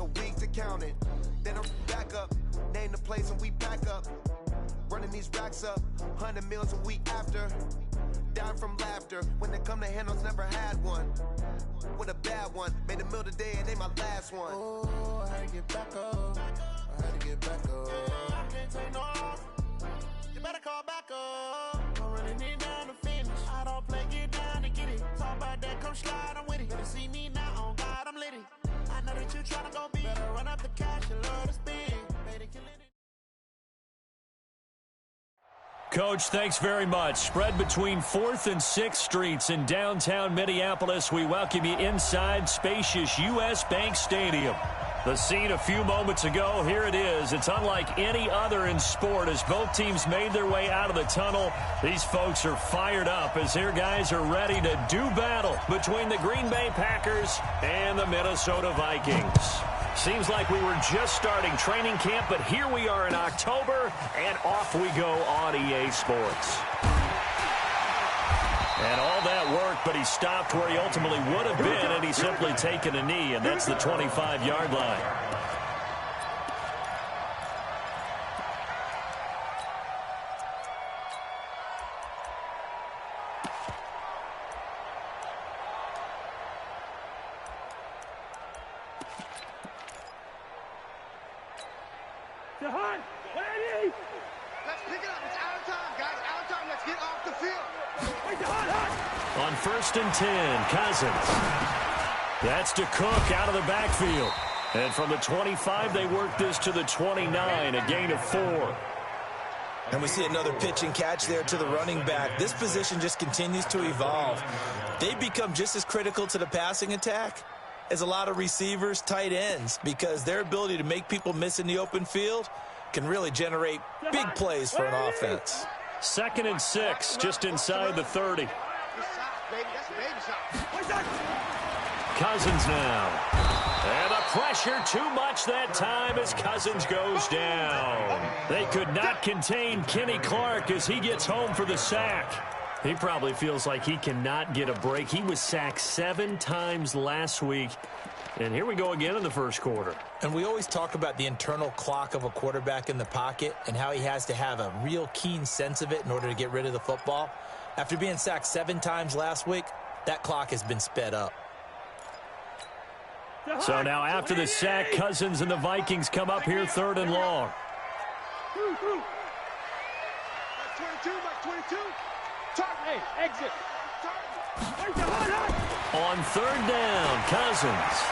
a week to count it. Then I'm back up, name the place and we pack up. Running these racks up, 100 meals a week after. Dying from laughter, when they come to handles, never had one. With a bad one, made a meal today and ain't my last one. Oh, I had to get back up, I had to get back up. I can't take no off, you better call back up. I'm running it down to finish, I don't play, get down to get it. Talk about that, come slide, I'm with it. Better see me now, on God, I'm litty. I know that you tryna go big, better run up the cash and love to spend. Better kill it. Coach, thanks very much. Spread between 4th and 6th Streets in downtown Minneapolis. We welcome you inside spacious U.S. Bank Stadium. The scene a few moments ago, here it is. It's unlike any other in sport as both teams made their way out of the tunnel. These folks are fired up as their guys are ready to do battle between the Green Bay Packers and the Minnesota Vikings. Seems like we were just starting training camp, but here we are in October, and off we go on EA Sports. And all that work, but he stopped where he ultimately would have been, and he's simply taken a knee, and that's the 25-yard line. Let's pick it up. It's out of time, guys. Out of time. Let's get off the field. On 1st and 10, Cousins. That's to Cook out of the backfield. And from the 25, they work this to the 29, a gain of 4. And we see another pitch and catch there to the running back. This position just continues to evolve. They become just as critical to the passing attack as a lot of receivers, tight ends, because their ability to make people miss in the open field can really generate big plays for an offense. 2nd and 6, just inside the 30. Cousins now. And the pressure too much that time as Cousins goes down. They could not contain Kenny Clark as he gets home for the sack. He probably feels like he cannot get a break. He was sacked 7 times last week. And here we go again in the first quarter. And we always talk about the internal clock of a quarterback in the pocket and how he has to have a real keen sense of it in order to get rid of the football. After being sacked 7 times last week, that clock has been sped up. So now after the sack, Cousins and the Vikings come up here 3rd and long. 22. Hey, exit. On 3rd down, Cousins.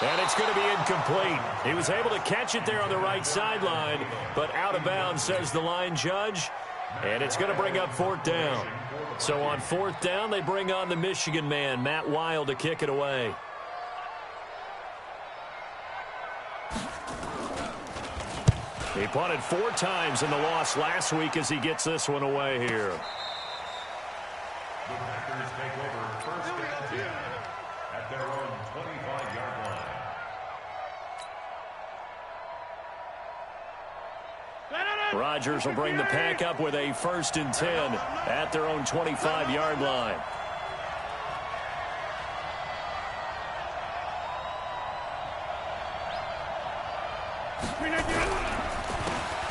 And it's going to be incomplete. He was able to catch it there on the right sideline, but out of bounds, says the line judge. And it's going to bring up 4th down. So on 4th down, they bring on the Michigan man, Matt Wild, to kick it away. He punted 4 times in the loss last week as he gets this one away here. The Packers take over 1st and 10 at their own 25-yard line. Rodgers will bring the pack up with a 1st and 10 at their own 25-yard line.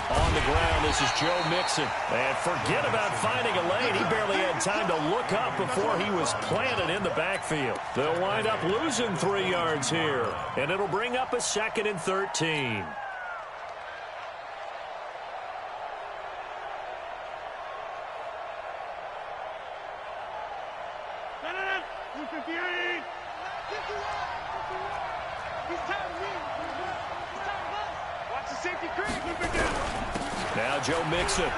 On the ground, this is Joe Mixon. And forget about finding a lane. He barely had time to look up before he was planted in the backfield. They'll wind up losing 3 yards here. And it'll bring up a 2nd and 13. Now Joe Mixon.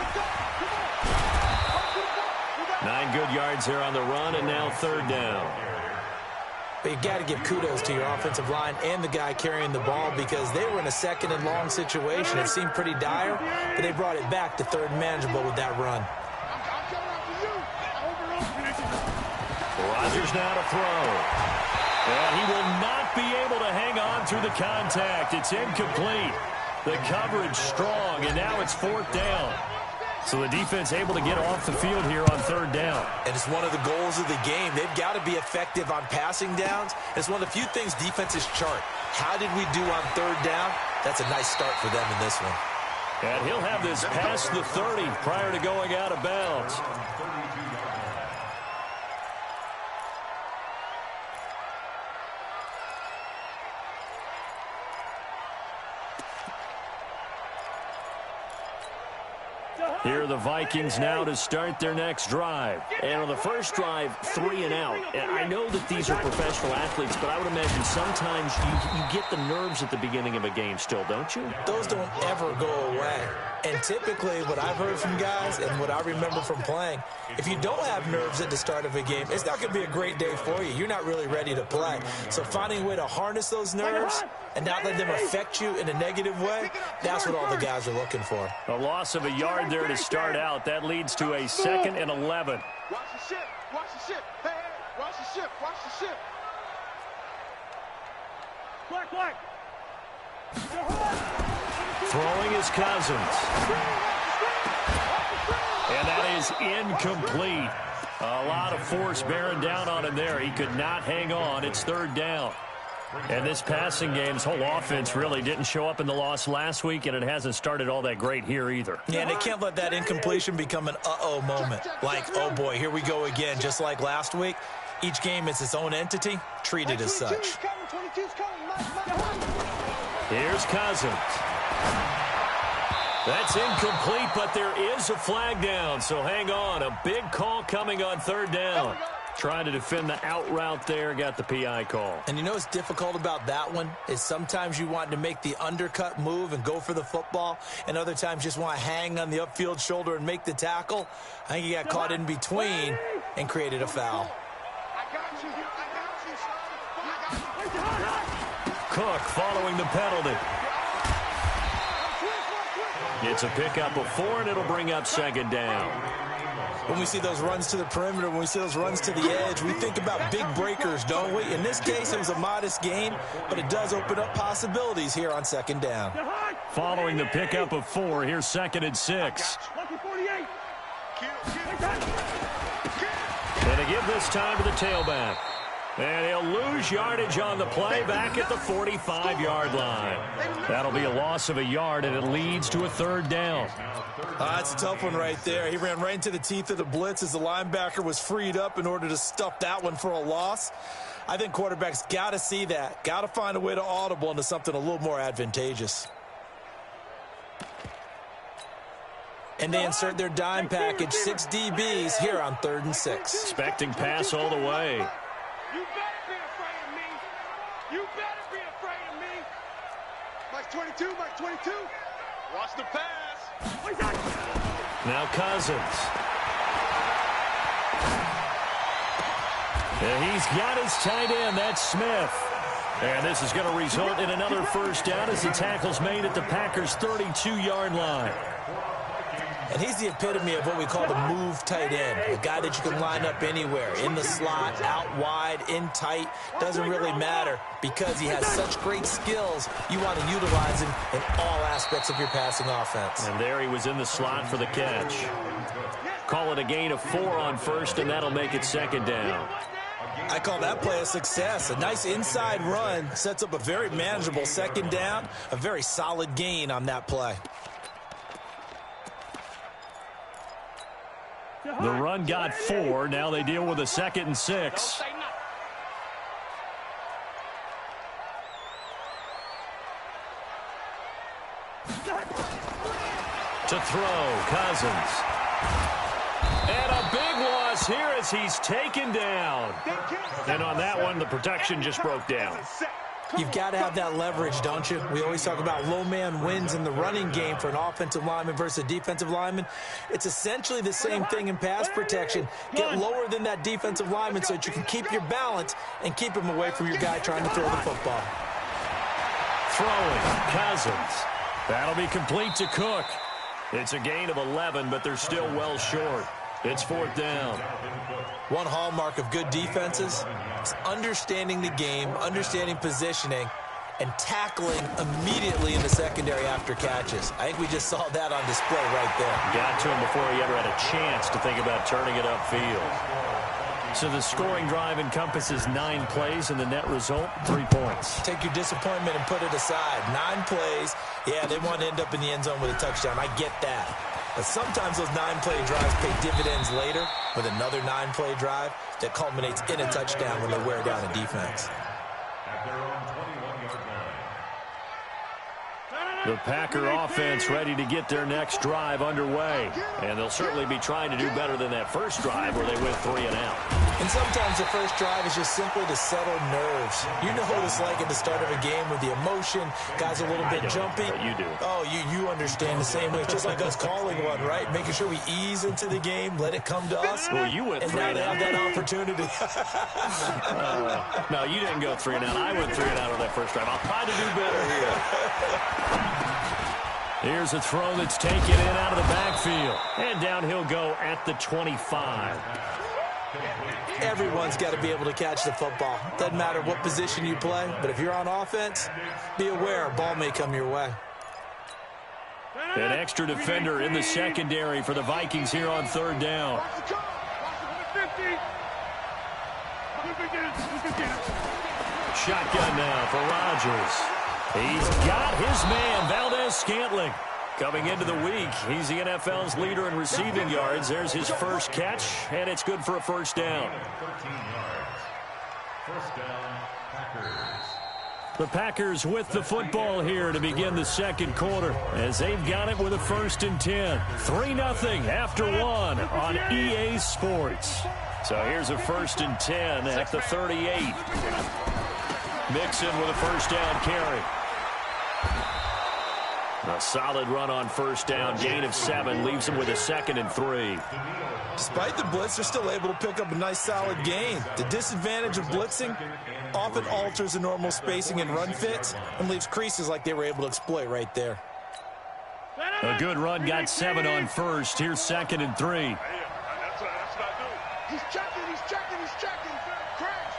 9 good yards here on the run, and now 3rd down. But you got to give kudos to your offensive line and the guy carrying the ball because they were in a 2nd and long situation. It seemed pretty dire, but they brought it back to 3rd and manageable with that run. Rodgers now to throw. And he will not be able to hang on through the contact. It's incomplete. The coverage strong, and now it's 4th down. So the defense able to get off the field here on third down. And it's one of the goals of the game. They've got to be effective on passing downs. It's one of the few things defenses chart. How did we do on third down? That's a nice start for them in this one. And he'll have this past the 30 prior to going out of bounds. Here are the Vikings now to start their next drive. And on the first drive, 3 and out. And I know that these are professional athletes, but I would imagine sometimes you get the nerves at the beginning of a game still, don't you? Those don't ever go away. And typically, what I've heard from guys and what I remember from playing, if you don't have nerves at the start of a game, it's not going to be a great day for you. You're not really ready to play. So finding a way to harness those nerves and not let them affect you in a negative way, that's what all the guys are looking for. A loss of a yard there to start out. That leads to a 2nd and 11. Watch the ship. Watch the ship. Hey, hey, watch the ship. Watch the ship. Black. Throwing is Cousins. And that is incomplete. A lot of force bearing down on him there. He could not hang on. It's third down. And this passing game's whole offense really didn't show up in the loss last week, and it hasn't started all that great here either. Yeah, and they can't let that incompletion become an uh-oh moment. Like, oh boy, here we go again, just like last week. Each game is its own entity, treated as such. Here's Cousins. That's incomplete, but there is a flag down, so hang on. A big call coming on third down. Trying to defend the out route there, got the PI call. And you know what's difficult about that one is sometimes you want to make the undercut move and go for the football, and other times just want to hang on the upfield shoulder and make the tackle. I think he got caught in between and created a foul. Cook following the penalty. It's a pickup of 4, and it'll bring up second down. When we see those runs to the perimeter, when we see those runs to the edge, we think about big breakers, don't we? In this case, it was a modest gain, but it does open up possibilities here on second down. Following the pickup of 4, here's 2nd and 6. And they give this time to the tailback. And he'll lose yardage on the play back at the 45-yard line. That'll be a loss of a yard, and it leads to a third down. That's a tough one right there. He ran right into the teeth of the blitz as the linebacker was freed up in order to stuff that one for a loss. I think quarterbacks got to see that, got to find a way to audible into something a little more advantageous. And they insert their dime package, 6 DBs here on 3rd and 6. Expecting pass all the way. You better be afraid of me. You better be afraid of me. Mike 22, Mike 22. Watch the pass. Now Cousins. And he's got his tight end. That's Smith. And this is going to result in another first down as the tackle's made at the Packers' 32-yard line. And he's the epitome of what we call the move tight end, a guy that you can line up anywhere, in the slot, out wide, in tight, doesn't really matter because he has such great skills. You want to utilize him in all aspects of your passing offense. And there he was in the slot for the catch. Call it a gain of 4 on first, and that'll make it second down. I call that play a success. A nice inside run sets up a very manageable second down, a very solid gain on that play. The run got 4. Now they deal with a 2nd and 6. To throw, Cousins. And a big loss here as he's taken down. And on that one, the protection just broke down. You've got to have that leverage, don't you? We always talk about low man wins in the running game for an offensive lineman versus a defensive lineman. It's essentially the same thing in pass protection. Get lower than that defensive lineman so that you can keep your balance and keep him away from your guy trying to throw the football. Throwing, Cousins. That'll be complete to Cook. It's a gain of 11, but they're still well short. It's 4th down. One hallmark of good defenses is understanding the game, understanding positioning, and tackling immediately in the secondary after catches. I think we just saw that on display right there. Got to him before he ever had a chance to think about turning it upfield. So the scoring drive encompasses 9 plays, and the net result, 3 points. Take your disappointment and put it aside. 9 plays. Yeah, they want to end up in the end zone with a touchdown. I get that. But sometimes those 9-play drives pay dividends later with another 9-play drive that culminates in a touchdown when they wear down a defense. At their own 21-yard line. The Packer offense ready to get their next drive underway. And they'll certainly be trying to do better than that first drive where they went 3 and out. And sometimes the first drive is just simply to settle nerves. You know what it's like at the start of a game with the emotion. Guys a little bit jumpy. But you do. Oh, you understand the same way. It's just like us calling one, right? Making sure we ease into the game, let it come to us. Well, you went 3 and now and they out. have that opportunity. No, you didn't go 3 and out. I went 3 and out on that first drive. I'll try to do better here. Here's a throw that's taken in out of the backfield. And down he'll go at the 25. Everyone's got to be able to catch the football. Doesn't matter what position you play, but if you're on offense, be aware a ball may come your way. An extra defender in the secondary for the Vikings here on 3rd down. Shotgun now for Rodgers. He's got his man, Valdez-Scantling. Coming into the week, he's the NFL's leader in receiving yards. There's his first catch, and it's good for a first down. 13 yards. First down, Packers. The Packers with the football here to begin the second quarter as they've got it with a 1st and 10. 3-0 after 1 on EA Sports. So here's a 1st and 10 at the 38. Mixon with a first down carry. A solid run on first down. Gain of 7 leaves him with a 2nd and 3. Despite the blitz, they're still able to pick up a nice solid gain. The disadvantage of blitzing often alters the normal spacing and run fits and leaves creases like they were able to exploit right there. A good run got 7 on first. Here's 2nd and 3. That's what I do. He's checking. Crash.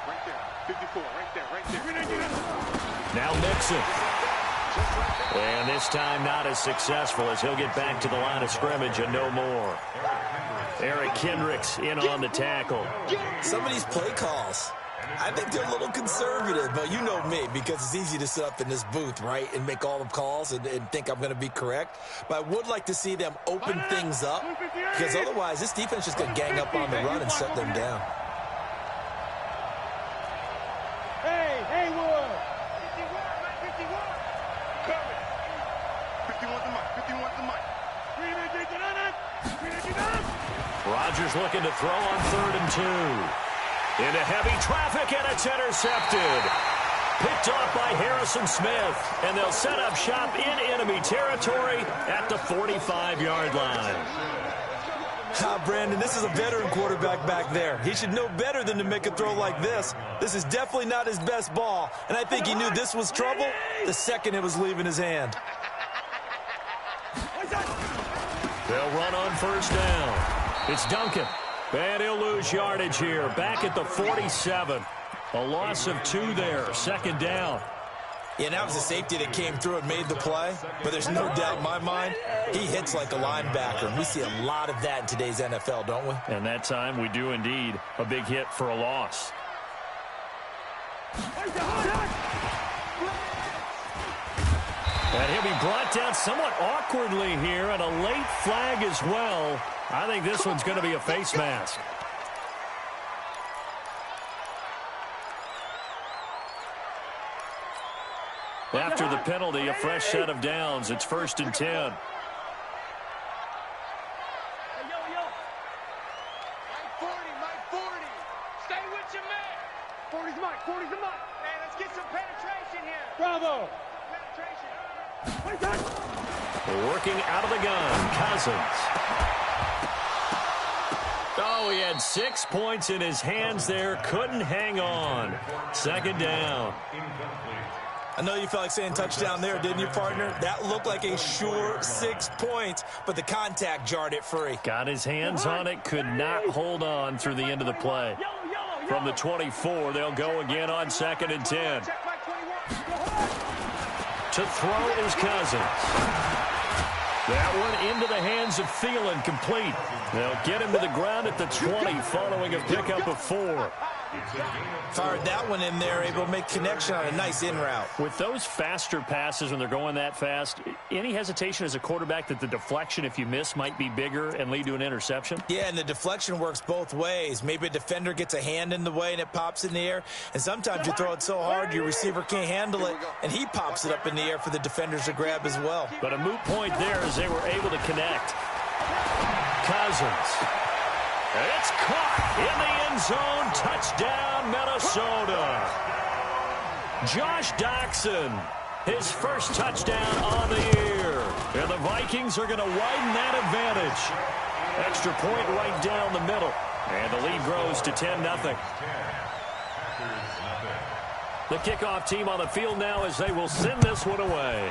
Right there. 54, right there. Now Mixon. And this time not as successful as he'll get back to the line of scrimmage and no more. Eric Kendricks in on the tackle. Some of these play calls, I think they're a little conservative, but you know me, because it's easy to sit up in this booth, right, and make all the calls and think I'm going to be correct. But I would like to see them open things up, because otherwise this defense is going to gang up on the run and shut them down. Hey, Wood. 51 the mic. Rodgers looking to throw on 3rd and 2. Into heavy traffic, and it's intercepted. Picked off by Harrison Smith, and they'll set up shop in enemy territory at the 45-yard line. Brandon, this is a veteran quarterback back there. He should know better than to make a throw like this. This is definitely not his best ball, and I think he knew this was trouble the second it was leaving his hand. They'll run on first down. It's Duncan. And he'll lose yardage here. Back at the 47. A loss of 2 there. 2nd down. Yeah, that was a safety that came through and made the play. But there's no doubt in my mind, he hits like a linebacker. And we see a lot of that in today's NFL, don't we? And that time we do indeed. A big hit for a loss. And he'll be brought down somewhat awkwardly here, and a late flag as well. I think this one's going to be a face mask. After the penalty, a fresh set of downs. It's 1st and 10. Hey, yo. Mike 40. Stay with your man. 40's Mike. Hey, let's get some penetration here. Bravo. Penetration. Working out of the gun, Cousins. Oh, he had 6 points in his hands there. Couldn't hang on. 2nd down. I know you felt like saying touchdown there, didn't you, partner? That looked like a sure 6 points, but the contact jarred it free. Got his hands on it, could not hold on through the end of the play. From the 24, they'll go again on 2nd and 10. To throw is Cousins. That one into the hands of Thielen, complete. They'll get him to the ground at the 20 following a pickup of 4. Fired that one in there, able to make connection on a nice in route. With those faster passes when they're going that fast, any hesitation as a quarterback that the deflection, if you miss, might be bigger and lead to an interception? Yeah, and the deflection works both ways. Maybe a defender gets a hand in the way and it pops in the air, and sometimes you throw it so hard your receiver can't handle it, and he pops it up in the air for the defenders to grab as well. But a moot point there as they were able to connect. Cousins. It's caught in the end zone. Touchdown, Minnesota. Josh Doxson, his first touchdown on the year. And the Vikings are going to widen that advantage. Extra point right down the middle. And the lead grows to 10-0. The kickoff team on the field now as they will send this one away.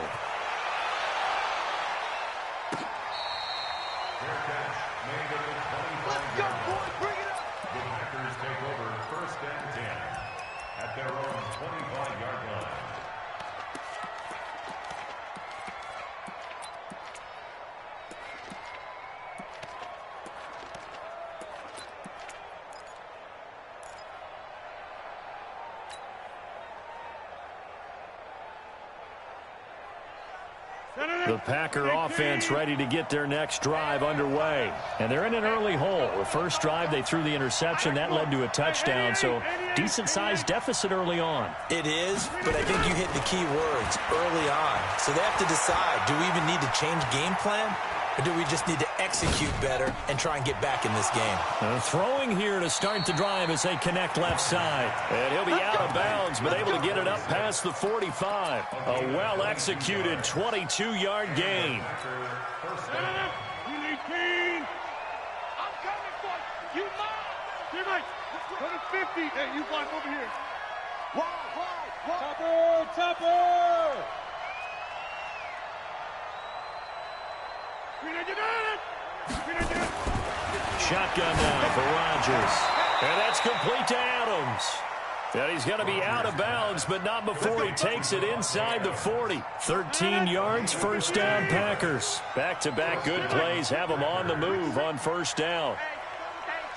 The Packer offense ready to get their next drive underway. And they're in an early hole. The first drive, they threw the interception. That led to a touchdown, so decent-sized deficit early on. It is, but I think you hit the key words, early on. So they have to decide, do we even need to change game plan? Or do we just need to execute better and try and get back in this game? Throwing here to start the drive as they connect left side. And he'll be out of bounds, but able to get it up past the 45. A well-executed 22-yard gain. You need team. I'm coming for you. You mine. Teammates, go to 50. Hey, you block over here. Wide. Topper. Shotgun now for Rodgers. And that's complete to Adams. And he's going to be out of bounds, but not before he takes it inside the 40. 13 yards, first down Packers. Back-to-back good plays have them on the move on first down.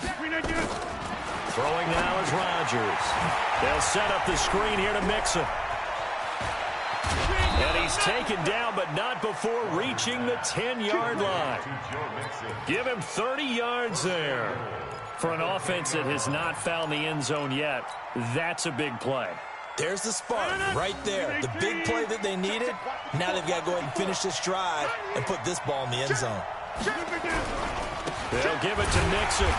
Throwing now is Rodgers. They'll set up the screen here to Mixon. And he's taken down, but not before reaching the 10-yard line. Give him 30 yards there. For an offense that has not found the end zone yet, that's a big play. There's the spark right there. The big play that they needed. Now they've got to go ahead and finish this drive and put this ball in the end zone. They'll give it to Mixon.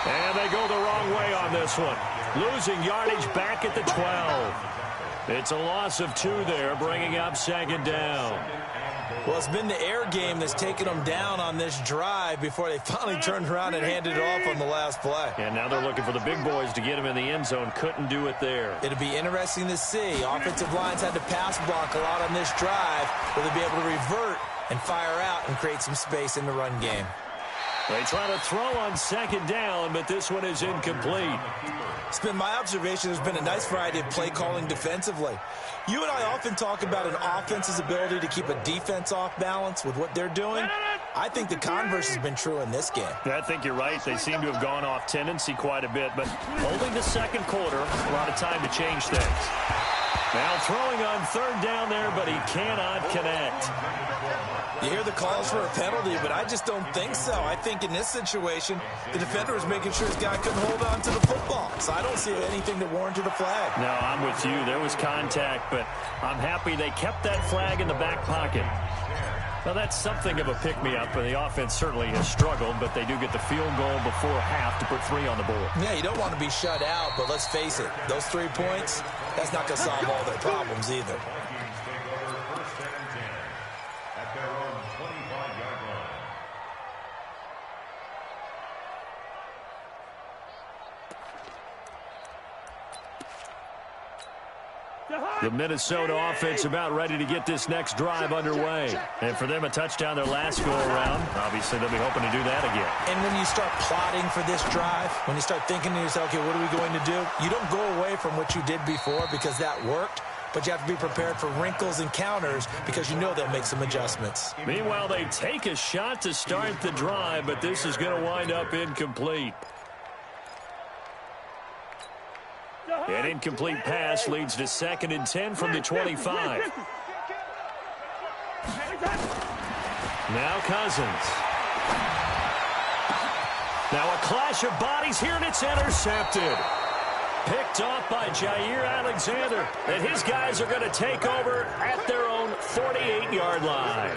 And they go the wrong way on this one. Losing yardage back at the 12. It's a loss of 2 there, bringing up second down. Well, it's been the air game that's taken them down on this drive before they finally turned around and handed it off on the last play. And now they're looking for the big boys to get him in the end zone. Couldn't do it there. It'll be interesting to see. Offensive lines had to pass block a lot on this drive. Will they be able to revert and fire out and create some space in the run game? They try to throw on second down, but this one is incomplete. It's been my observation there's been a nice variety of play calling defensively. You and I often talk about an offense's ability to keep a defense off balance with what they're doing. I think the converse has been true in this game. I think you're right. They seem to have gone off tendency quite a bit, but holding the second quarter, a lot of time to change things. Now throwing on third down there, but he cannot connect. You hear the calls for a penalty, but I just don't think so. I think in this situation, the defender was making sure his guy couldn't hold on to the football. So I don't see anything that warranted a flag. No, I'm with you. There was contact, but I'm happy they kept that flag in the back pocket. Well, that's something of a pick-me-up, and the offense certainly has struggled, but they do get the field goal before half to put 3 on the board. Yeah, you don't want to be shut out, but let's face it, those 3 points, that's not going to solve all their problems either. The Minnesota offense about ready to get this next drive underway. And for them, a touchdown their last go-around. Obviously, they'll be hoping to do that again. And when you start plotting for this drive, when you start thinking to yourself, okay, what are we going to do? You don't go away from what you did before because that worked. But you have to be prepared for wrinkles and counters because you know they'll make some adjustments. Meanwhile, they take a shot to start the drive, but this is going to wind up incomplete. An incomplete pass leads to 2nd and 10 from the 25. Now Cousins. Now a clash of bodies here, and it's intercepted. Picked off by Jair Alexander. And his guys are going to take over at their own 48-yard line.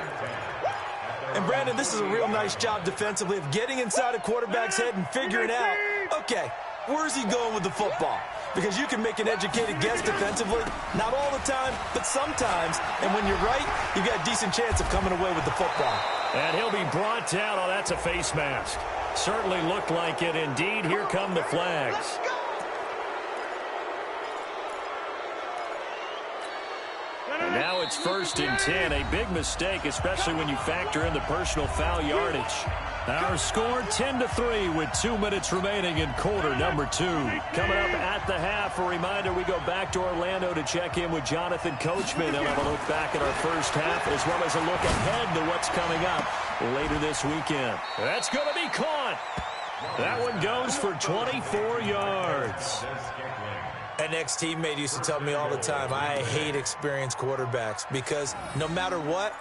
And, Brandon, this is a real nice job defensively of getting inside a quarterback's head and figuring out, okay, where's he going with the football? Because you can make an educated guess defensively, not all the time, but sometimes. And when you're right, you've got a decent chance of coming away with the football. And he'll be brought down. Oh, that's a face mask. Certainly looked like it. Indeed, here come the flags. And now it's 1st and 10. A big mistake, especially when you factor in the personal foul yardage. Our score 10-3 with 2 minutes remaining in quarter number 2. Coming up at the half, a reminder we go back to Orlando to check in with Jonathan Coachman. He'll have a look back at our first half as well as a look ahead to what's coming up later this weekend. That's going to be caught. That one goes for 24 yards. An ex-teammate used to tell me all the time, I hate experienced quarterbacks because no matter what,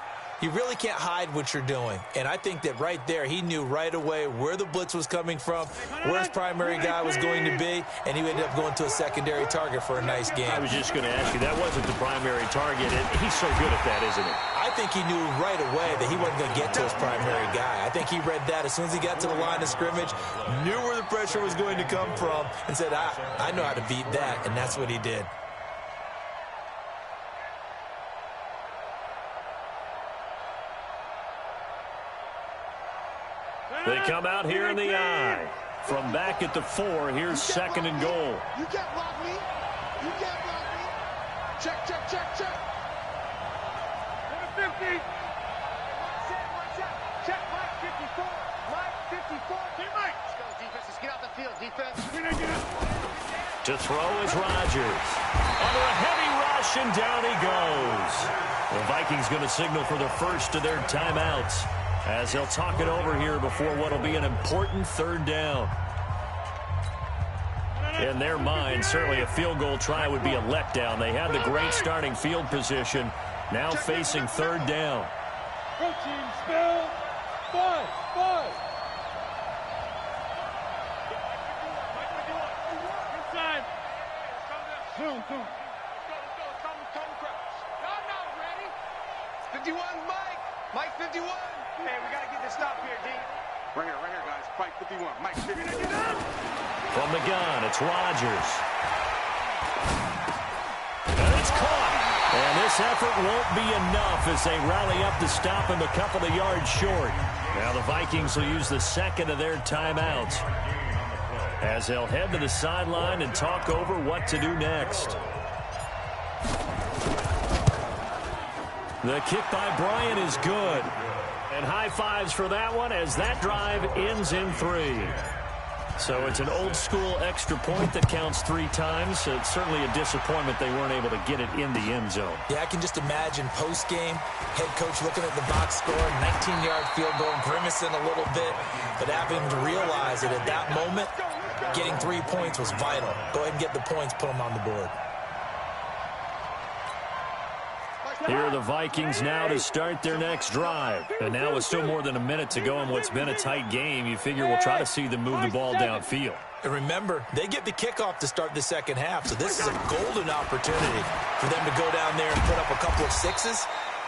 you really can't hide what you're doing. And I think that right there, he knew right away where the blitz was coming from, where his primary guy was going to be, and he ended up going to a secondary target for a nice game. I was just going to ask you, that wasn't the primary target. He's so good at that, isn't he? I think he knew right away that he wasn't going to get to his primary guy. I think he read that as soon as he got to the line of scrimmage, knew where the pressure was going to come from, and said, I know how to beat that, and that's what he did. They come out here in the I. From back at the 4, here's 2nd and goal. You can't block me. You can't block me. Check, check, check, check. Number 50. Check, Mike 54. Mike 54. Get Mike. Let's go, defense. Let's get out the field, defense. To throw is Rodgers. Under a heavy rush, and down he goes. The Vikings going to signal for the first of their timeouts, as they'll talk it over here before what will be an important 3rd down. In their mind, certainly a field goal try would be a letdown. They had the great starting field position, now facing 3rd down. Go team, spell. 5. Inside. Zoom. Let's go. Come crouch. I'm not ready. 51, Mike. Mike 51. Hey, we got to get this stop here, D. Right here, guys. Mike 51. Mike 51. From the gun, it's Rodgers. And it's caught. And this effort won't be enough as they rally up to stop him a couple of yards short. Now the Vikings will use the 2nd of their timeouts as they'll head to the sideline and talk over what to do next. The kick by Bryant is good. And high fives for that one as that drive ends in 3. So it's an old-school extra point that counts 3 times. So it's certainly a disappointment they weren't able to get it in the end zone. Yeah, I can just imagine post-game, head coach looking at the box score, 19-yard field goal, grimacing a little bit, but having to realize that at that moment, getting 3 points was vital. Go ahead and get the points, put them on the board. Here are the Vikings now to start their next drive. And now with still more than a minute to go in what's been a tight game, you figure we'll try to see them move the ball downfield. And remember, they get the kickoff to start the 2nd half, so this is a golden opportunity for them to go down there and put up a couple of 6s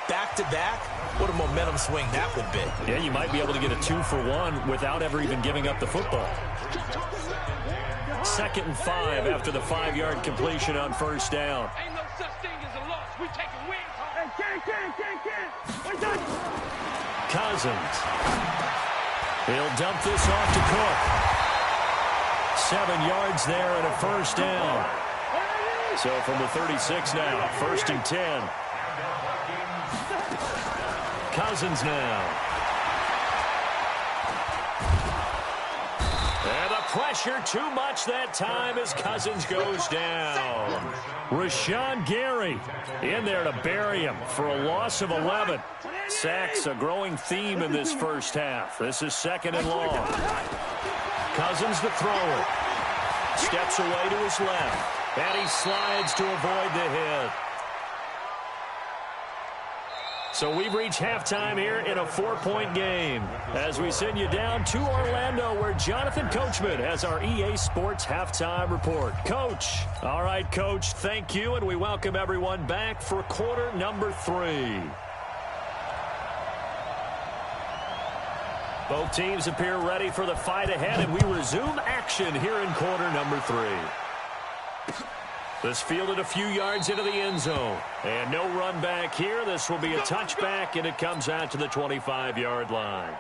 back-to-back. What a momentum swing that would be. Yeah, you might be able to get a 2-for-1 without ever even giving up the football. 2nd and 5 after the 5-yard completion on 1st down. Ain't no such thing as a loss. We taking wins. Cousins. He'll dump this off to Cook. 7 yards there and a 1st down. So from the 36 now, 1st and 10. Cousins now. And the pressure too much that time as Cousins goes down. Rashawn Gary in there to bury him for a loss of 11. Sacks a growing theme in this first half. This is 2nd and long. Cousins the thrower. Steps away to his left. And he slides to avoid the hit. So we've reached halftime here in a 4-point game as we send you down to Orlando where Jonathan Coachman has our EA Sports halftime report. Coach. All right, Coach, thank you, and we welcome everyone back for quarter number 3. Both teams appear ready for the fight ahead, and we resume action here in quarter number 3. This fielded a few yards into the end zone. And no run back here. This will be a touchback, and it comes out to the 25-yard line.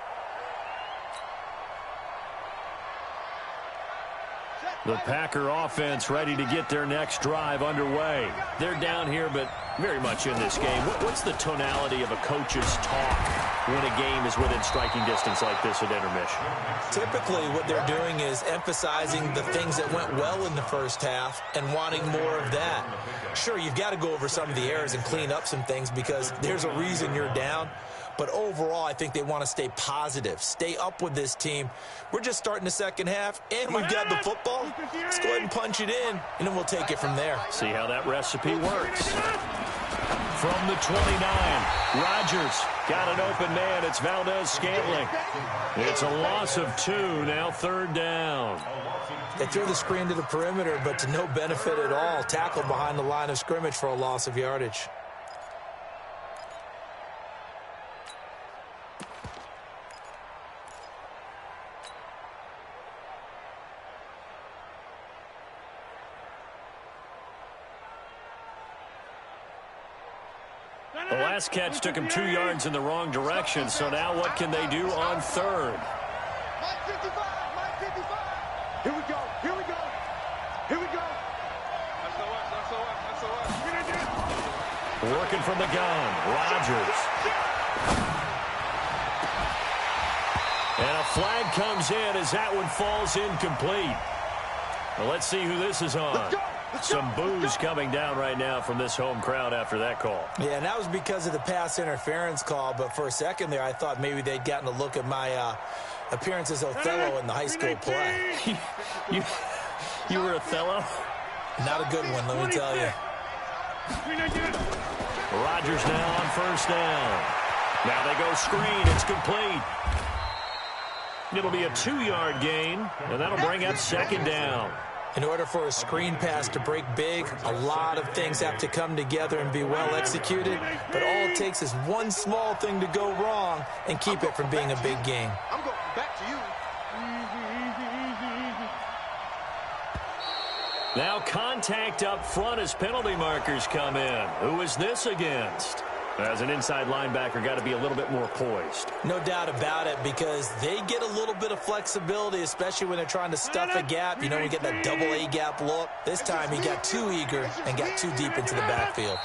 The Packer offense ready to get their next drive underway. They're down here, but very much in this game. What's the tonality of a coach's talk when a game is within striking distance like this at intermission? Typically, what they're doing is emphasizing the things that went well in the first half and wanting more of that. Sure, you've got to go over some of the errors and clean up some things because there's a reason you're down. But overall, I think they want to stay positive, stay up with this team. We're just starting the second half, and we've got the football. Let's go ahead and punch it in, and then we'll take it from there. See how that recipe works. From the 29, Rodgers got an open man. It's Valdez-Scantling. It's a loss of 2, now 3rd down. They threw the screen to the perimeter, but to no benefit at all. Tackled behind the line of scrimmage for a loss of yardage. The last catch took him 2 yards in the wrong direction, so now what can they do on 3rd? Mike 55, Mike 55. Here we go, here we go, here we go. SOS. Working from the gun, Rodgers. And a flag comes in as that one falls incomplete. Well, let's see who this is on. Some boos coming down right now from this home crowd after that call. Yeah, and that was because of the pass interference call, but for a second there I thought maybe they'd gotten a look at my appearance as Othello in the high school play. You were Othello? Not a good one, let me tell you. Rodgers now on 1st down. Now they go screen. It's complete. It'll be a 2-yard gain, and that'll bring up 2nd down. In order for a screen pass to break big, a lot of things have to come together and be well executed, but all it takes is one small thing to go wrong and keep it from being a big game. I'm going back to you. Now contact up front as penalty markers come in. Who is this against? As an inside linebacker, got to be a little bit more poised. No doubt about it, because they get a little bit of flexibility, especially when they're trying to stuff a gap. You know, we get that double A gap look. This time he got too eager and got too deep into the backfield.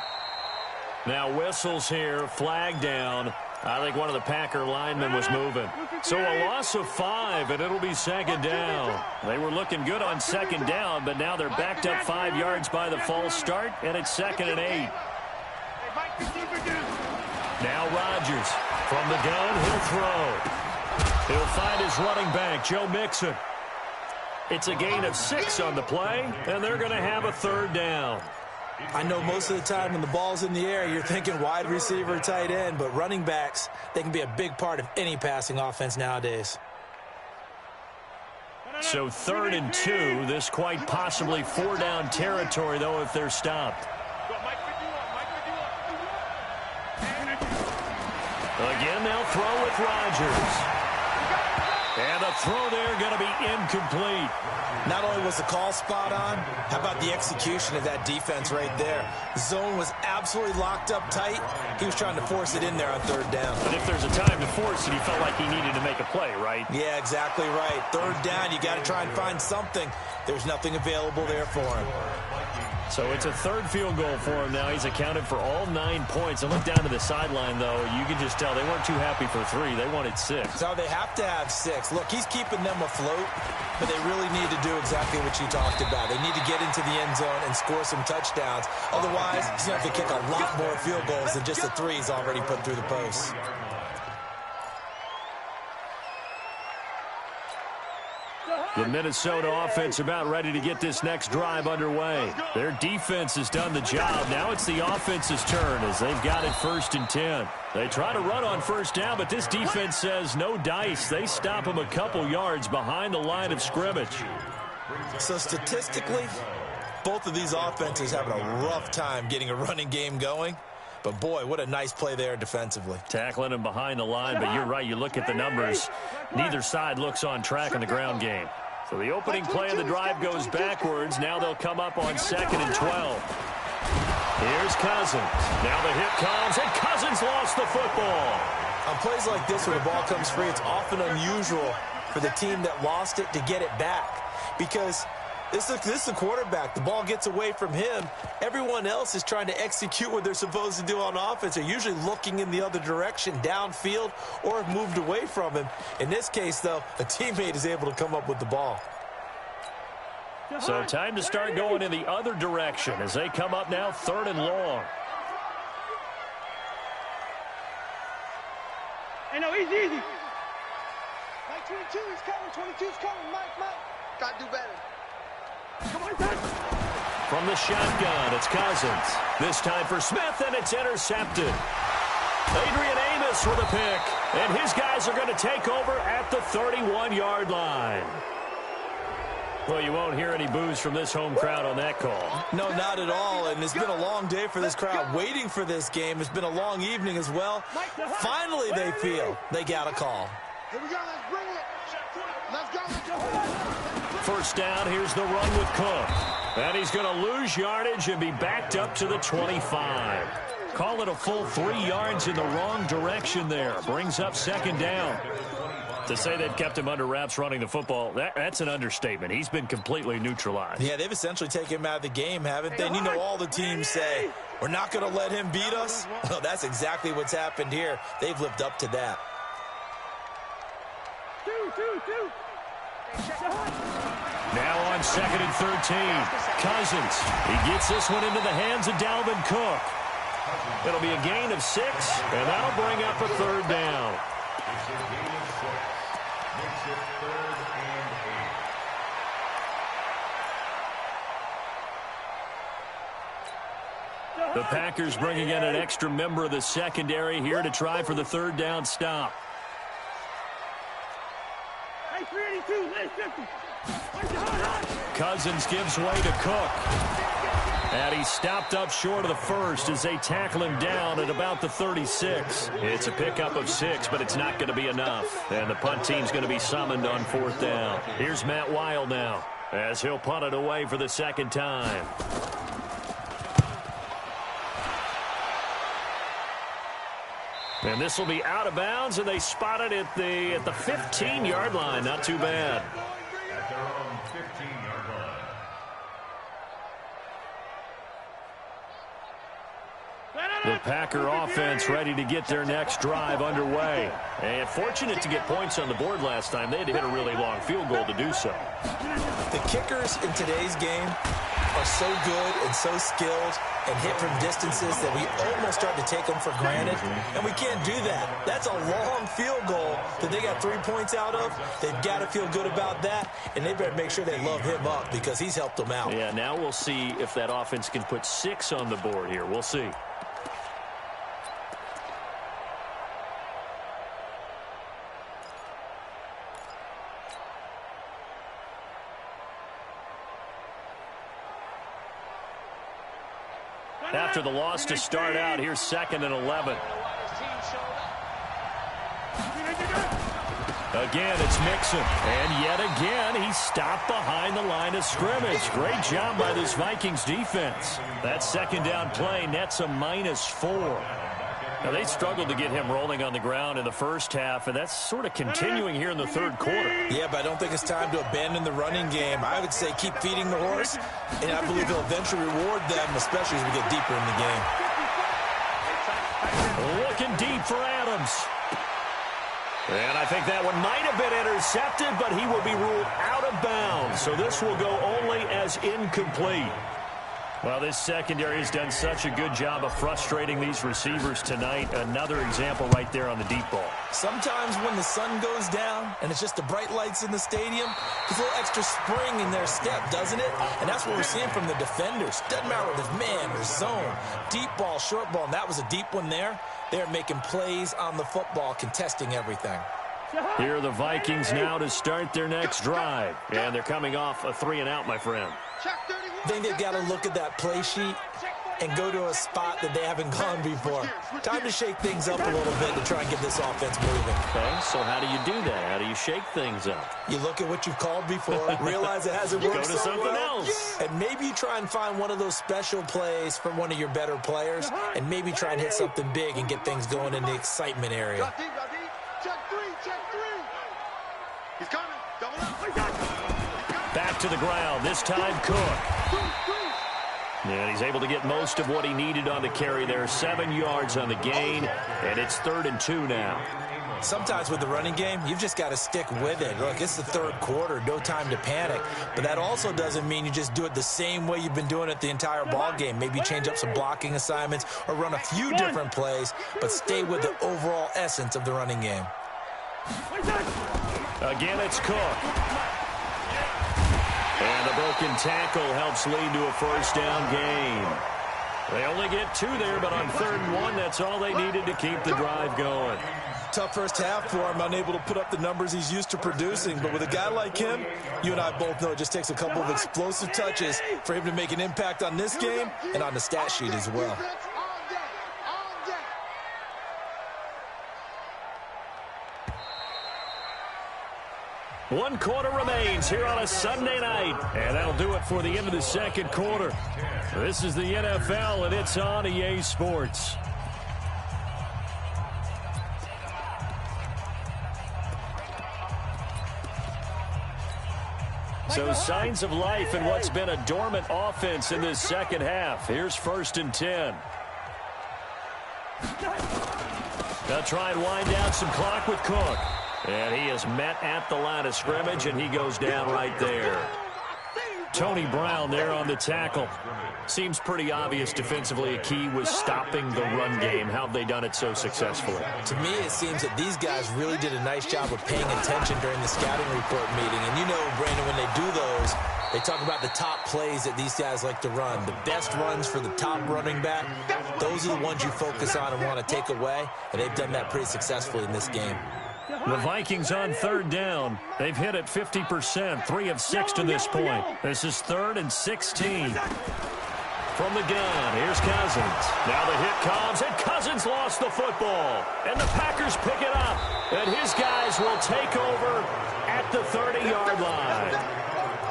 Now whistles here, flag down. I think one of the Packer linemen was moving. So a loss of 5, and it'll be 2nd down. They were looking good on 2nd down, but now they're backed up 5 yards by the false start, and it's 2nd and 8. Now Rodgers from the gun, he'll throw. He'll find his running back, Joe Mixon. It's a gain of 6 on the play, and they're going to have a 3rd down. I know most of the time when the ball's in the air, you're thinking wide receiver, tight end, but running backs, they can be a big part of any passing offense nowadays. So 3rd and 2, this quite possibly 4-down territory, though, if they're stopped. Again, they'll throw with Rodgers. And the throw there going to be incomplete. Not only was the call spot on, how about the execution of that defense right there? Zone was absolutely locked up tight. He was trying to force it in there on 3rd down. But if there's a time to force it, he felt like he needed to make a play, right? Yeah, exactly right. 3rd down, you got to try and find something. There's nothing available there for him. So it's a third field goal for him now. He's accounted for all 9 points. I look down to the sideline, though. You can just tell they weren't too happy for 3. They wanted 6. So they have to have 6. Look, he's keeping them afloat, but they really need to do exactly what you talked about. They need to get into the end zone and score some touchdowns. Otherwise, he's going to have to kick a lot more field goals than just the 3 he's already put through the posts. The Minnesota offense about ready to get this next drive underway. Their defense has done the job. Now it's the offense's turn as they've got it 1st and 10. They try to run on 1st down, but this defense says no dice. They stop them a couple yards behind the line of scrimmage. So statistically, both of these offenses having a rough time getting a running game going. But, boy, what a nice play there defensively. Tackling him behind the line, but you're right. You look at the numbers. Neither side looks on track in the ground game. So the opening play of the drive goes backwards. Now they'll come up on 2nd and 12. Here's Cousins. Now the hit comes, and Cousins lost the football. On plays like this where the ball comes free, it's often unusual for the team that lost it to get it back. Because this is the quarterback. The ball gets away from him. Everyone else is trying to execute what they're supposed to do on offense. They're usually looking in the other direction, downfield, or have moved away from him. In this case, though, a teammate is able to come up with the ball. So time to start going in the other direction as they come up now 3rd and long. Hey, no, easy. Mike 22 is coming. 22 is coming. Mike. Got to do better. Come on, Dad. From the shotgun, it's Cousins. This time for Smith, and it's intercepted. Adrian Amos with a pick, and his guys are going to take over at the 31-yard line. Well, you won't hear any boos from this home crowd on that call. No, not at all, and it's been a long day for this crowd waiting for this game. It's been a long evening as well. Finally, they feel they got a call. Here we go. Let's bring it. Let's go. 1st down, here's the run with Cook. And he's going to lose yardage and be backed up to the 25. Call it a full 3 yards in the wrong direction there. Brings up 2nd down. To say they've kept him under wraps running the football, that's an understatement. He's been completely neutralized. Yeah, they've essentially taken him out of the game, haven't they? And you know all the teams say, we're not going to let him beat us. Well, that's exactly what's happened here. They've lived up to that. Two. Now on 2nd and 13. Cousins. He gets this one into the hands of Dalvin Cook. It'll be a gain of 6, and that'll bring up a 3rd down. It's a gain of 6. Makes it 3rd and 8. The Packers bringing in an extra member of the secondary here to try for the 3rd down stop. Hey, 382, let's 50. Cousins gives way to Cook. And he's stopped up short of the 1st as they tackle him down at about the 36. It's a pickup of 6, but it's not going to be enough. And the punt team's going to be summoned on 4th down. Here's Matt Weil now as he'll punt it away for the 2nd time. And this will be out of bounds, and they spot it at the 15-yard line. Not too bad. At their own 15-yard line. The Packer offense ready to get their next drive underway. And fortunate to get points on the board last time. They had to hit a really long field goal to do so. The kickers in today's game are so good and so skilled and hit from distances that we almost start to take them for granted, and we can't do that. That's a long field goal that they got 3 points out of. They've got to feel good about that, and they better make sure they love him up because he's helped them out. Yeah, now we'll see if that offense can put 6 on the board here. We'll see. After the loss to start out, here's 2nd and 11. Again, it's Mixon. And yet again, he's stopped behind the line of scrimmage. Great job by this Vikings defense. That 2nd down play nets a -4. Now, they struggled to get him rolling on the ground in the first half, and that's sort of continuing here in the third quarter. Yeah, but I don't think it's time to abandon the running game. I would say keep feeding the horse, and I believe he'll eventually reward them, especially as we get deeper in the game. Looking deep for Adams. And I think that one might have been intercepted, but he will be ruled out of bounds. So this will go only as incomplete. Well, this secondary has done such a good job of frustrating these receivers tonight. Another example right there on the deep ball. Sometimes when the sun goes down and it's just the bright lights in the stadium, there's a little extra spring in their step, doesn't it? And that's what we're seeing from the defenders. Doesn't matter whether it's man or zone, deep ball, short ball, and that was a deep one there. They're making plays on the football, contesting everything. Here are the Vikings now to start their next drive. And they're coming off a 3-and-out, my friend. I think they've got to look at that play sheet and go to a spot that they haven't gone before. Time to shake things up a little bit to try and get this offense moving. Okay, so how do you do that? How do you shake things up? You look at what you've called before, realize it hasn't worked so so something well, else. and maybe you try and find one of those special plays from one of your better players, and maybe try and hit something big and get things going in the excitement area. Check three. He's coming. Double up. Back to the ground, this time Cook. And he's able to get most of what he needed on the carry there. 7 yards on the gain, and it's 3rd and 2 now. Sometimes with the running game, you've just got to stick with it. Look, it's the third quarter, no time to panic. But that also doesn't mean you just do it the same way you've been doing it the entire ball game. Maybe change up some blocking assignments or run a few different plays, but stay with the overall essence of the running game. Again, it's Cook. And the broken tackle helps lead to a first down gain. They only get 2 there, but on 3rd and 1, that's all they needed to keep the drive going. Tough first half for him, unable to put up the numbers he's used to producing. But with a guy like him, you and I both know it just takes a couple of explosive touches for him to make an impact on this game and on the stat sheet as well. One quarter remains here on a Sunday night, and that'll do it for the end of the second quarter. This is the NFL, and it's on EA Sports. So signs of life in what's been a dormant offense in this second half. Here's 1st and 10. They'll try and wind down some clock with Cook. And he is met at the line of scrimmage, and he goes down right there. Tony Brown there on the tackle. Seems pretty obvious defensively a key was stopping the run game. How have they done it so successfully? To me, it seems that these guys really did a nice job of paying attention during the scouting report meeting. And you know, Brandon, when they do those, they talk about the top plays that these guys like to run. The best runs for the top running back, those are the ones you focus on and want to take away. And they've done that pretty successfully in this game. The Vikings on 3rd down. They've hit it 50%, 3 of 6 to this point. This is 3rd and 16. From the gun, here's Cousins. Now the hit comes, and Cousins lost the football. And the Packers pick it up. And his guys will take over at the 30-yard line.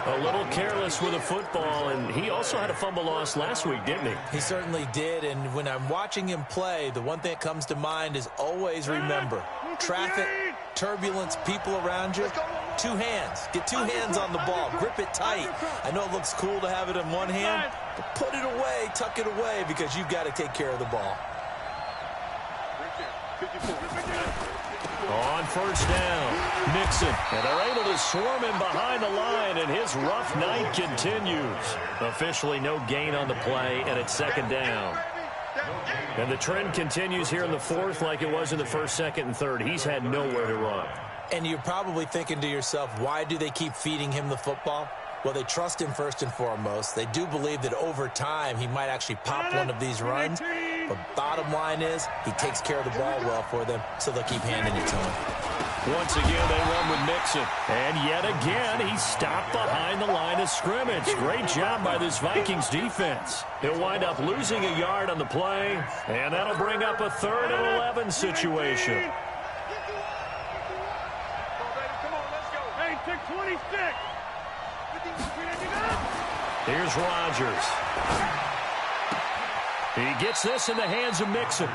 A little careless with a football, and he also had a fumble loss last week, didn't he? He certainly did, and when I'm watching him play, the one thing that comes to mind is always remember, traffic, turbulence, people around you, 2 hands. Get 2 hands on the ball. Grip it tight. I know it looks cool to have it in one hand, but put it away, tuck it away, because you've got to take care of the ball. On 1st down, Mixon. And they're able to swarm him behind the line, and his rough night continues. Officially no gain on the play, and it's 2nd down. And the trend continues here in the 4th like it was in the 1st, 2nd, and 3rd. He's had nowhere to run. And you're probably thinking to yourself, why do they keep feeding him the football? Well, they trust him first and foremost. They do believe that over time he might actually pop one of these runs. But bottom line is he takes care of the ball well for them, so they'll keep handing it to him. Once again, they run with Mixon. And yet again, he stopped behind the line of scrimmage. Great job by this Vikings defense. He'll wind up losing a yard on the play, and that'll bring up a 3rd and 11 situation. Come on, let's go. Hey, take 26. Here's Rodgers. He gets this in the hands of Mixon.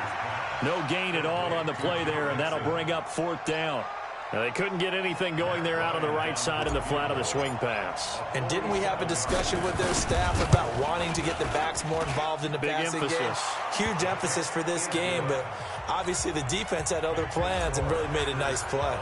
No gain at all on the play there, and that'll bring up 4th down. Now, they couldn't get anything going there out on the right side in the flat of the swing pass. And didn't we have a discussion with their staff about wanting to get the backs more involved in the passing game? Huge emphasis for this game, but obviously the defense had other plans and really made a nice play.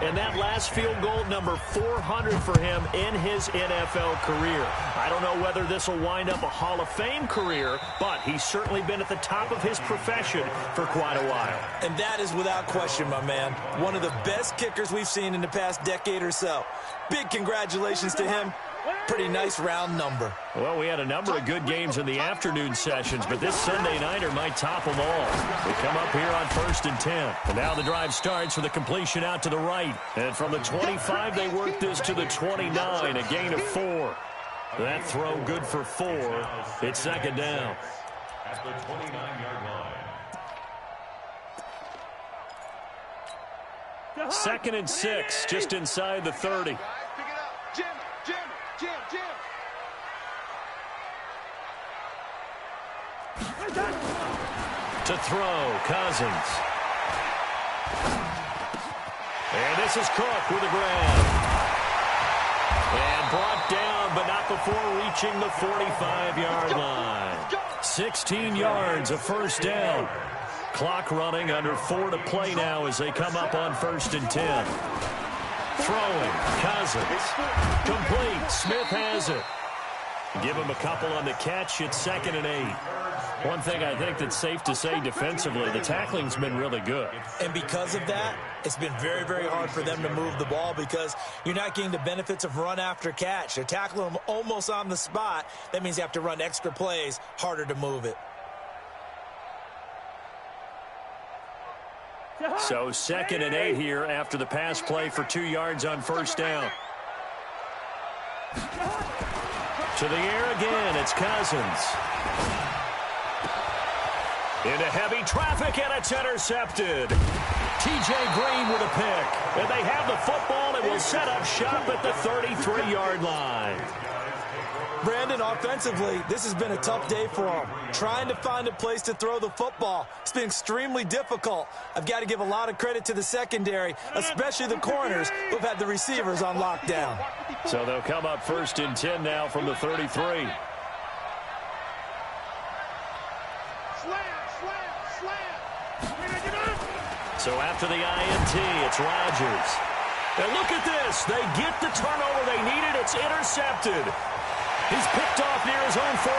And that last field goal, number 400 for him in his NFL career. I don't know whether this will wind up a Hall of Fame career, but he's certainly been at the top of his profession for quite a while. And that is without question, my man. One of the best kickers we've seen in the past decade or so. Big congratulations to him. Pretty nice round number. Well, we had a number of good games in the afternoon sessions, but this Sunday nighter might top them all. We come up here on 1st and 10. And now the drive starts with a completion out to the right. And from the 25, they work this to the 29, a gain of 4. That throw good for 4. It's 2nd down. At the 29-yard line. 2nd and 6, just inside the 30. To throw, Cousins. And this is Cook with a grab. And brought down, but not before reaching the 45-yard line. 16 yards, a 1st down. Clock running, under 4 to play now as they come up on 1st and 10. Throwing, Cousins. Complete, Smith has it. Give him a couple on the catch. It's 2nd and 8. One thing I think that's safe to say defensively, the tackling's been really good. And because of that, it's been very, very hard for them to move the ball because you're not getting the benefits of run after catch. They're tackling them almost on the spot. That means you have to run extra plays, harder to move it. So 2nd and 8 here after the pass play for 2 yards on 1st down. To the air again, it's Cousins. Into heavy traffic, and it's intercepted. T.J. Green with a pick. And they have the football and will set up shop at the 33-yard line. Brandon, offensively, this has been a tough day for them. Trying to find a place to throw the football. It's been extremely difficult. I've got to give a lot of credit to the secondary, especially the corners who've had the receivers on lockdown. So they'll come up 1st and 10 now from the 33. So after the INT, it's Rodgers. And look at this. They get the turnover they needed. It's intercepted. He's picked off near his own 48.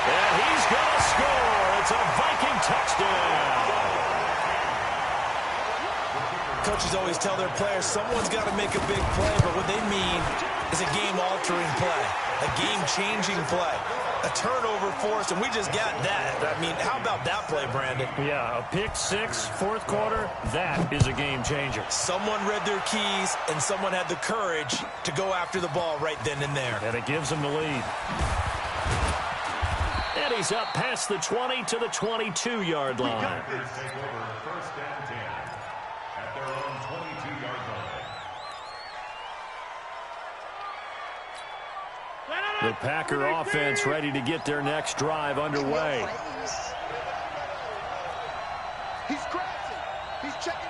And he's going to score. It's a Viking touchdown. Coaches always tell their players someone's got to make a big play, but what they mean is a game-altering play, a game-changing play, a turnover force, and we just got that. I mean, how about that play, Brandon? Yeah, a pick 6, 4th quarter, that is a game-changer. Someone read their keys, and someone had the courage to go after the ball right then and there. And it gives them the lead. And he's up past the 20 to the 22-yard line. Take over 1st and 10 at their own 22-yard line. The Packer offense ready to get their next drive underway. He's crashing. He's checking.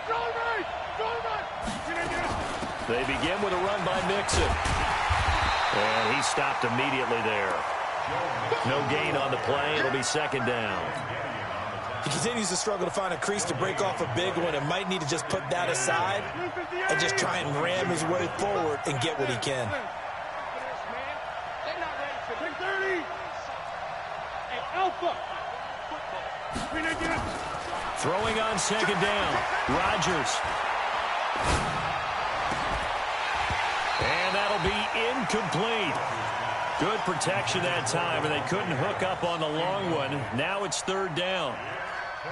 They begin with a run by Mixon. And he stopped immediately there. No gain on the play. It'll be 2nd down. He continues to struggle to find a crease to break off a big one and might need to just put that aside and just try and ram his way forward and get what he can. Throwing on 2nd down. Rodgers. And that'll be incomplete. Good protection that time, and they couldn't hook up on the long one. Now it's 3rd down.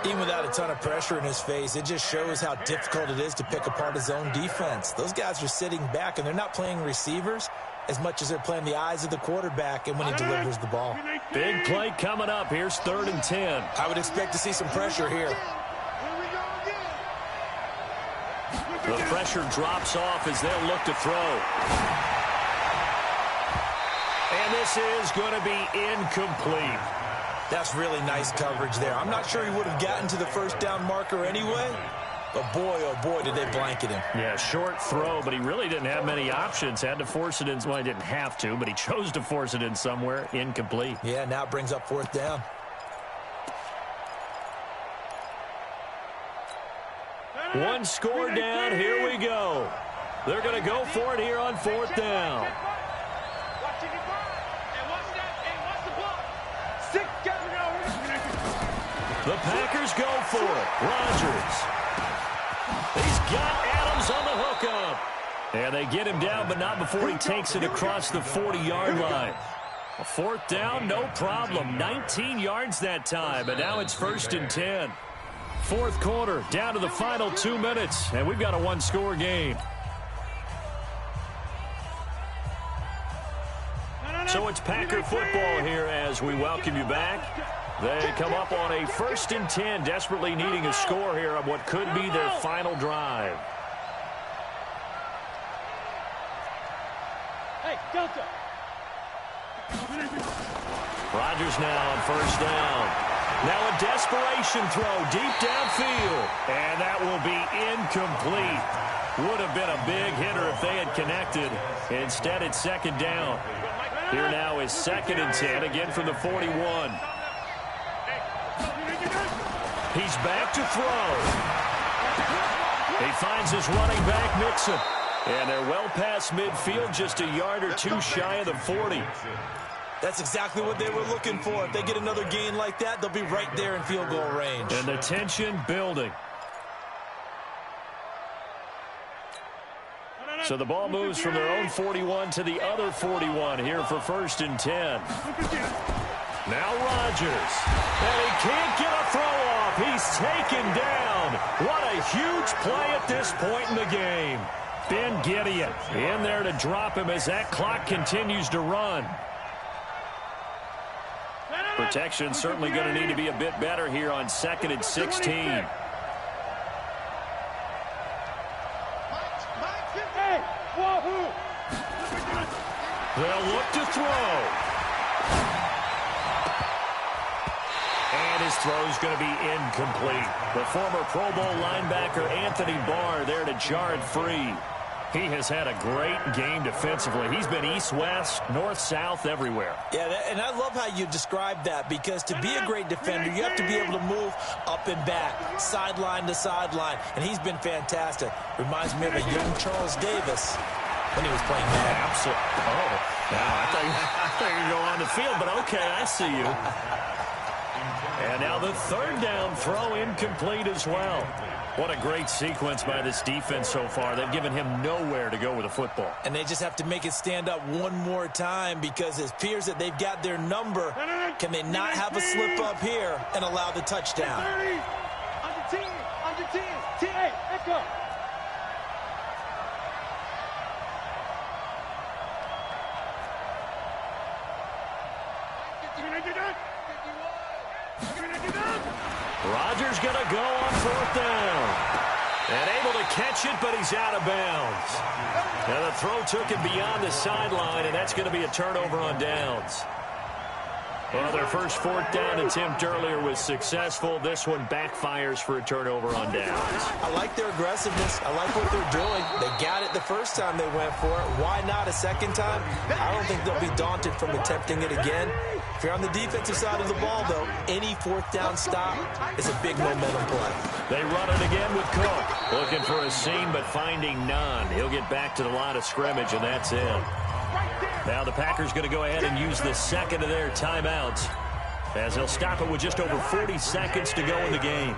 Even without a ton of pressure in his face, it just shows how difficult it is to pick apart his own defense. Those guys are sitting back, and they're not playing receivers as much as they're playing the eyes of the quarterback and when he delivers the ball. Big play coming up. Here's 3rd and 10. I would expect to see some pressure here. The pressure drops off as they'll look to throw. And this is going to be incomplete. That's really nice coverage there. I'm not sure he would have gotten to the first down marker anyway, but boy, oh boy, did they blanket him. Yeah, short throw, but he really didn't have many options. Had to force it in. Well, he didn't have to, but he chose to force it in somewhere. Incomplete. Yeah, now it brings up 4th down. One score down. Here we go. They're going to go for it here on 4th down. The Packers go for it. Rodgers. He's got Adams on the hookup. And they get him down, but not before he takes it across the 40-yard line. A 4th down, no problem. 19 yards that time, and now it's 1st and 10. 4th quarter, down to the final 2 minutes, and we've got a one-score game. So it's Packer football here as we welcome you back. They come up on a 1st and 10, desperately needing a score here on what could be their final drive. Hey, Delta. Rodgers now on 1st down. Now a desperation throw deep downfield. And that will be incomplete. Would have been a big hitter if they had connected. Instead, it's 2nd down. Here now is 2nd and 10, again from the 41. He's back to throw. He finds his running back, Mixon. And they're well past midfield, just a yard or two shy of the 40. That's exactly what they were looking for. If they get another gain like that, they'll be right there in field goal range. And the tension building. So the ball moves from their own 41 to the other 41 here for 1st and 10. Now Rodgers. And he can't get a throw off. He's taken down. What a huge play at this point in the game. Ben Gideon in there to drop him as that clock continues to run. Protection certainly going to need to be a bit better here on 2nd and 16. They'll look to throw. And his throw's going to be incomplete. The former Pro Bowl linebacker Anthony Barr there to jar it free. He has had a great game defensively. He's been east-west, north-south, everywhere. Yeah, and I love how you described that, because to be a great defender, you have to be able to move up and back, sideline to sideline, and he's been fantastic. Reminds me of a young Charles Davis when he was playing man. Absolutely. Oh, no, I thought you were going on the field, but okay, I see you. And now the 3rd down throw incomplete as well. What a great sequence by this defense so far. They've given him nowhere to go with the football. And they just have to make it stand up one more time, because it appears that they've got their number. Can they not have a slip up here and allow the touchdown? Under 10, T8, echo. Rodgers going to go on 4th down. And able to catch it, but he's out of bounds. Now the throw took him beyond the sideline, and that's going to be a turnover on downs. Well, their first 4th down attempt earlier was successful. This one backfires for a turnover on downs. I like their aggressiveness. I like what they're doing. They got it the first time they went for it. Why not a second time? I don't think they'll be daunted from attempting it again. If you're on the defensive side of the ball, though, any 4th down stop is a big momentum play. They run it again with Cook. Looking for a seam, but finding none. He'll get back to the line of scrimmage, and that's it. Now the Packers going to go ahead and use the 2nd of their timeouts, as they'll stop it with just over 40 seconds to go in the game.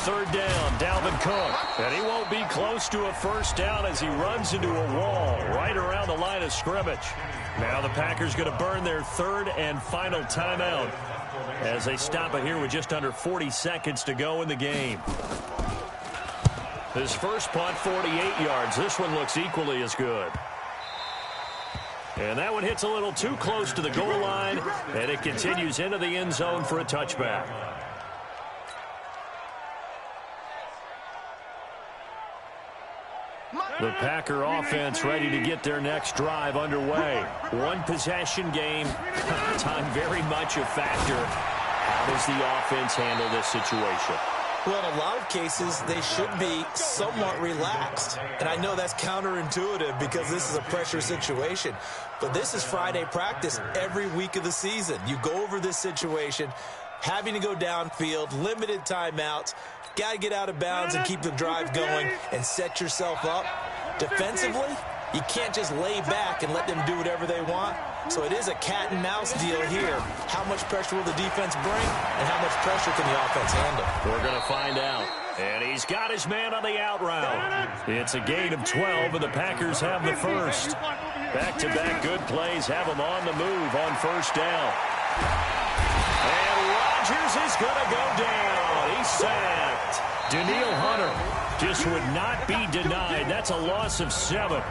3rd down, Dalvin Cook. And he won't be close to a 1st down as he runs into a wall right around the line of scrimmage. Now the Packers going to burn their 3rd and final timeout as they stop it here with just under 40 seconds to go in the game. His first punt, 48 yards. This one looks equally as good. And that one hits a little too close to the goal line, and it continues into the end zone for a touchback. The Packer offense ready to get their next drive underway. One possession game. Time very much a factor. How does the offense handle this situation? Well, in a lot of cases, they should be somewhat relaxed. And I know that's counterintuitive because this is a pressure situation. But this is Friday practice every week of the season. You go over this situation, having to go downfield, limited timeouts, got to get out of bounds and keep the drive going and set yourself up. Defensively, you can't just lay back and let them do whatever they want. So it is a cat and mouse deal here. How much pressure will the defense bring and how much pressure can the offense handle? We're going to find out. And he's got his man on the out route. It's a gain of 12, and the Packers have the first. Back-to-back good plays have them on the move on first down. And Rodgers is going to go down. He's sacked. Daniil Hunter just would not be denied. That's a loss of 7.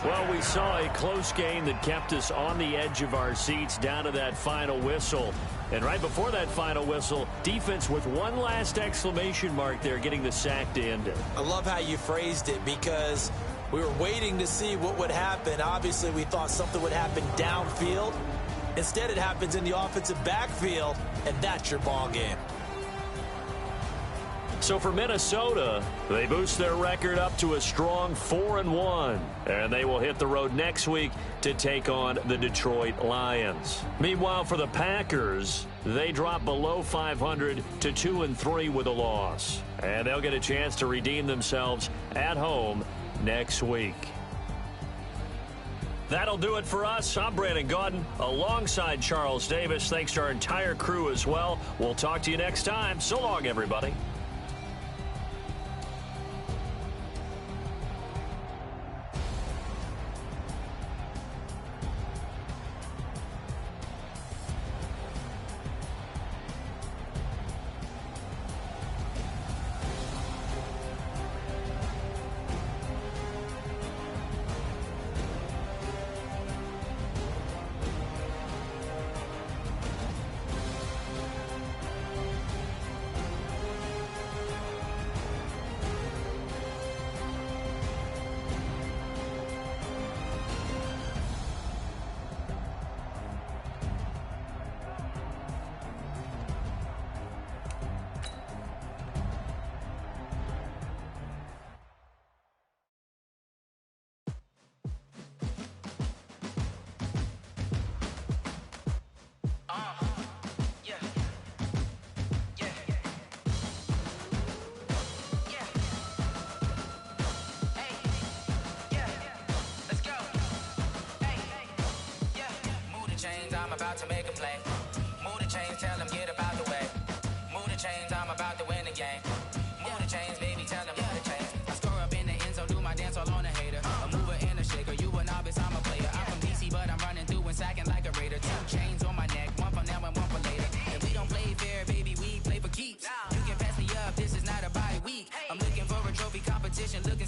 Well, we saw a close game that kept us on the edge of our seats down to that final whistle. And right before that final whistle, defense with one last exclamation mark there, getting the sack to end it. I love how you phrased it because we were waiting to see what would happen. Obviously, we thought something would happen downfield. Instead, it happens in the offensive backfield, and that's your ball game. So for Minnesota, they boost their record up to a strong 4-1. And they will hit the road next week to take on the Detroit Lions. Meanwhile, for the Packers, they drop below 500 to 2-3 with a loss. And they'll get a chance to redeem themselves at home next week. That'll do it for us. I'm Brandon Gaudin alongside Charles Davis. Thanks to our entire crew as well. We'll talk to you next time. So long, everybody. I'm about to make a play. Move the chains, tell them get about the way. Move the chains, I'm about to win the game. Move the chains, baby, tell them move the chains. I score up in the end zone, do my dance all on a hater. A mover and a shaker, you a novice, I'm a player. I'm from DC, but I'm running through and sacking like a raider. 2 chains on my neck, one for now and one for later. If we don't play fair, baby, we play for keeps. You can pass me up, this is not a bye week. I'm looking for a trophy competition, looking